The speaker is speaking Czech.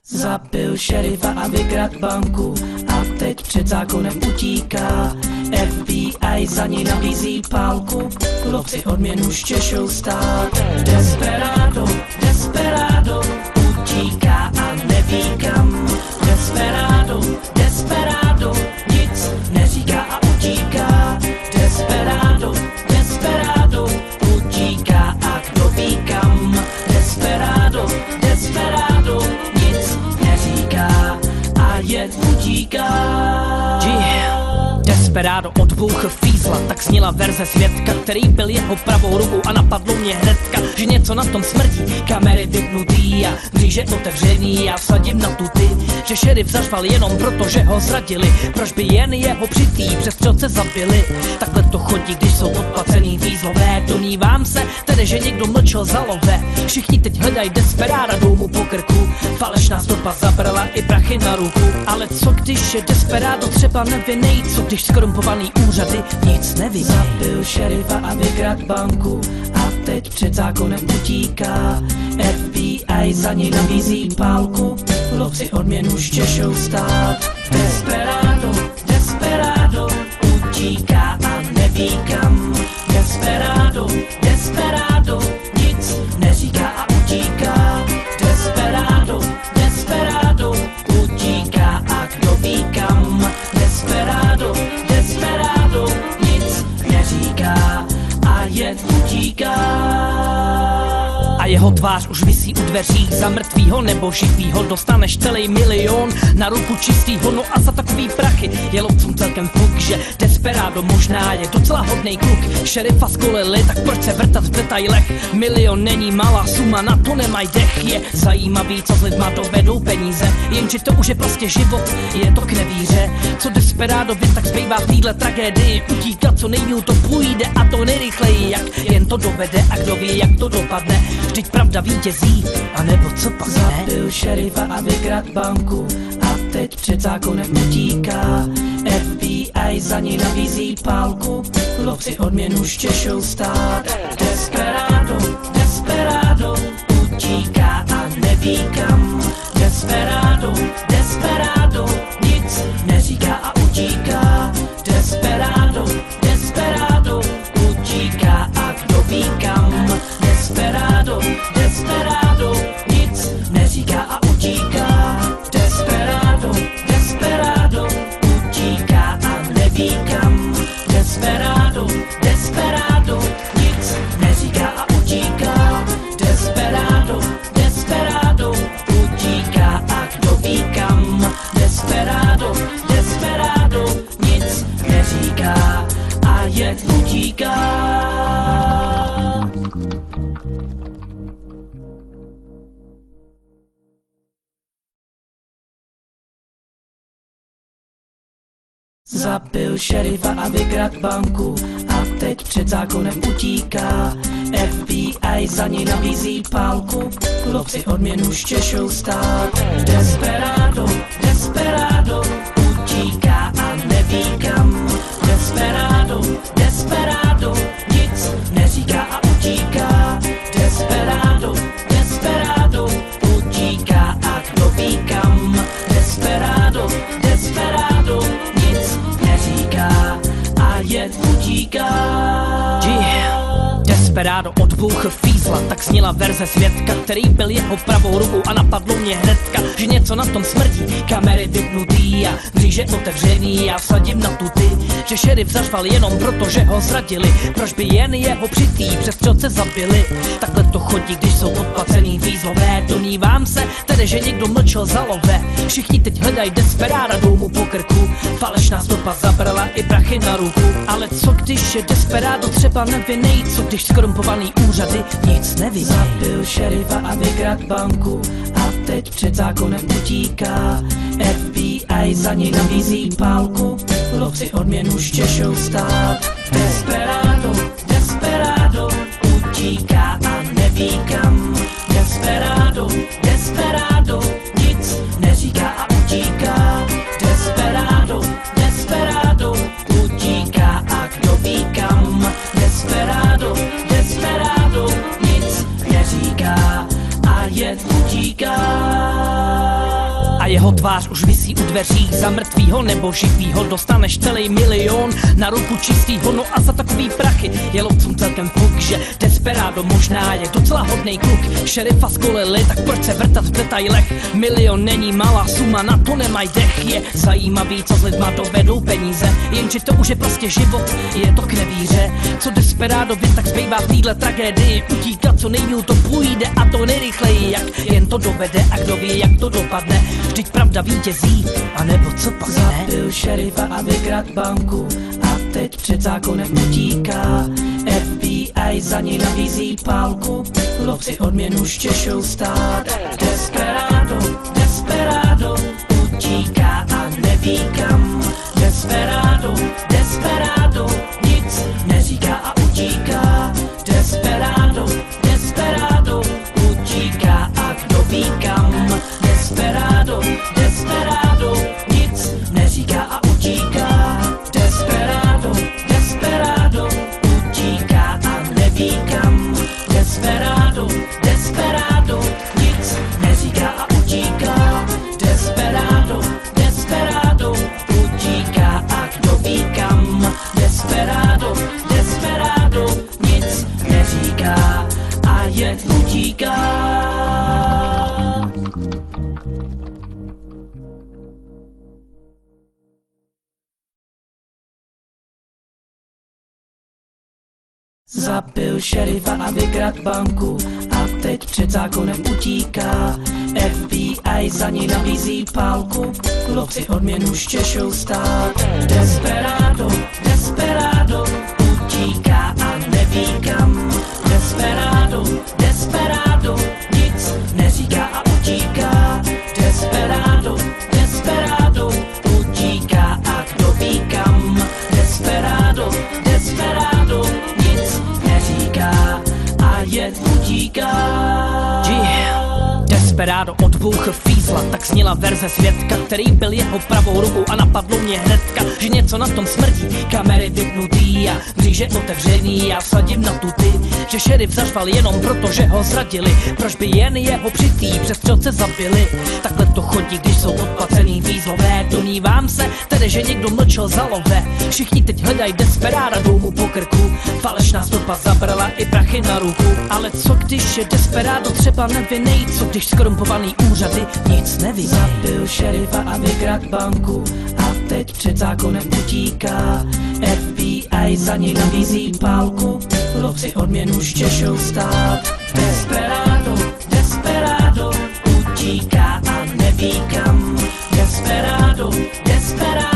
Zabil šerifa a vykradl banku a teď před zákonem utíká. FBI za něj nabízí pálku, lovci odměnu štěšou stát. Desperado, desperado, utíká a neví kam. Desperado, desperado, nic neříká a utíká. Desperado, desperado, utíká a kdo ví kam. Desperado, desperado, nic neříká a jen utíká. Desperado odbouchl fízla, tak zněla verze svědka, který byl jeho pravou rukou a napadlo mě hnedka, že něco na tom smrdí. Kamery vypnutý a mříže otevřený, já vsadím na tu ty, že šerif zařval jenom proto, že ho zradili. Proč by jen jeho přitý přes střelce zabili? Takhle to chodí, když jsou odplacený fízlové. Domnívám se tedy, že někdo mlčel za love. Všichni teď hledají desperáda, jdou mu po krku. Falešná stopa zabrala i prachy na ruku. Ale co když je desperádo třeba nevinnej? Co když skorumpovaný úřady nic neví? Zabil šerifa a vykradl banku a teď před zákonem utíká. FBI za něj nabízí pálku, lovci odměnu štěšou stát. Desperado, desperado, utíká a neví kam. Desperado, desperado, nic neříká a utíká. Desperado, desperado, utíká a kdo ví kam. Desperado, desperado, nic neříká a jen utíká. A jeho tvář už visí u dveří, za mrtvýho nebo živýho dostaneš celý milion na ruku čistýho. No a za takový prachy je lovcům celkem fuk, že desperado možná je docela hodnej kluk. Šerifa skolili, tak proč se vrtat v detailech? Milion není malá suma, na to nemaj dech. Je zajímavý, co s lidma dovedou peníze, jenže to už je prostě život, je to k nevíře. Co desperadovi tak zbývá v téhle tragédii? Utíkat co nejmíl to půjde a to nejrychleji, jak jen to dovede a kdo ví, jak to dopadne. Vždyť pravda vítězí, anebo co pak ne? Zabil šerifa a vykradl banku a teď před zákonem utíká. FBI za něj nabízí pálku, lovci odměnu štěšou stát. Desperado, desperado, utíká a neví kam. Desperado, desperado, nic neříká a utíká. Desperado, desperado, utíká a kdo ví kam. Desperado, desperado, nic neříká a utíká. Desperado, desperado, utíká a neví kam. Desperado, desperado, nic neříká a utíká. Desperado, desperado, utíká a kdo ví kam. Desperado, desperado, nic neříká a jen utíká. Zabil šerifa a vykradl banku a teď před zákonem utíká. FBI za něj nabízí pálku, lovci odměnu štěšou stát. Desperado, desperado, utíká a neví kam. Desperado, desperado, nic neříká a utíká. Desperado, desperado, utíká a kdo ví kam. Desperado, desperado, nic neříká a jen utíká. Desperado odbouchl fízla, tak zněla verze svědka, který byl jeho pravou rukou a napadlo mě hnedka, že něco na tom smrdí. Kamery vypnutý a mříže otevřený, já vsadím na tu ty, že šerif zařval jenom proto, že ho zradili. Proč by jen jeho přitý přes střelce zabili? Takhle to chodí, když jsou odplacený fízlové. Domnívám se tedy, že někdo mlčel za love. Všichni teď hledají desperáda, jdou mu po krku. Falešná stopa zabrala i prachy na ruku. Ale co když je desperádo třeba nevinnej? Co když skorumpovaný úřady nic neví? Zabil šerifa a vykradl banku a teď před zákonem utíká. FBI za něj nabízí pálku, lovci odměnu štěšou stát. Desperado, desperado, utíká a neví kam. Desperado, desperado, nic neříká a utíká. Desperado, desperado, utíká a kdo ví kam. Desperado, desperado, nic neříká a jen utíká. a jeho tvář už visí u dveří. Za mrtvýho nebo živýho dostaneš celý milion na ruku čistýho. No a za takový prachy je lovcům celkem fuk, že desperado možná je docela hodnej kluk. Šerifa skolili, tak proč se vrtat v detailech? Milion není malá suma, na to nemaj dech. Je zajímavý, co s lidma dovedou peníze, jenže to už je prostě život, je to k nevíře. Co desperadovi tak zbývá v téhle tragédii, utíkat co nejmíl to půjde a to nejrychleji, jak jen to dovede a kdo ví, jak to dopadne. Vždyť pravda vítězí, anebo co pak ne? Zabil šerifa a vykrad banku a teď před zákonem utíká. FBI za ní nabízí pálku, lovci odměnu štěšou stát. Desperado, desperado, utíká a neví kam. Desperado, desperado, nic neříká a utíká. Desperado, desperado, utíká a kdo ví kam. Desperado, desperado, nic neříká a utíká. Desperado, desperado, utíká a neví kam. Desperado, desperado, nic neříká a utíká. Desperado, desperado, utíká a kdo ví kam. Desperado, desperado, nic neříká a jen utíká. Zabil šerifa a vykrad banku a teď před zákonem utíká. FBI za ní nabízí pálku, lovci odměnu štěšou stát. Desperado, desperado, utíká a neví kam. Desperado, desperado, nic neříká a utíká. Desperado, desperado, utíká a kdo ví kam. Desperado, desperado, nic neříká a jen utíká. Desperado odbouchl fízla, tak zněla verze svědka, který byl jeho pravou rukou a napadlo mě hnedka, že něco na tom smrdí. Kamery vypnutý a mříže otevřený, já vsadím na tu ty, že šerif zařval jenom proto, že ho zradili. Proč by jen jeho přitý přes střelce zabili? Takhle to chodí, když jsou podplacený výzlové. Domnívám se tedy, že někdo mlčel za love. Všichni teď hledají desperáda, jdou mu po krku. Falešná stopa zabrala i prachy na ruku. Ale co když je desperádo třeba nevinnej? Co když skorumpovaný úřady nic neví? Zabil šerifa a vykrad banku a teď před zákonem utíká. FBI za ní nabízí pálku, lovci odměnu štěšou stát. Desperado, desperado, utíká a neví kam. Desperado, desperado,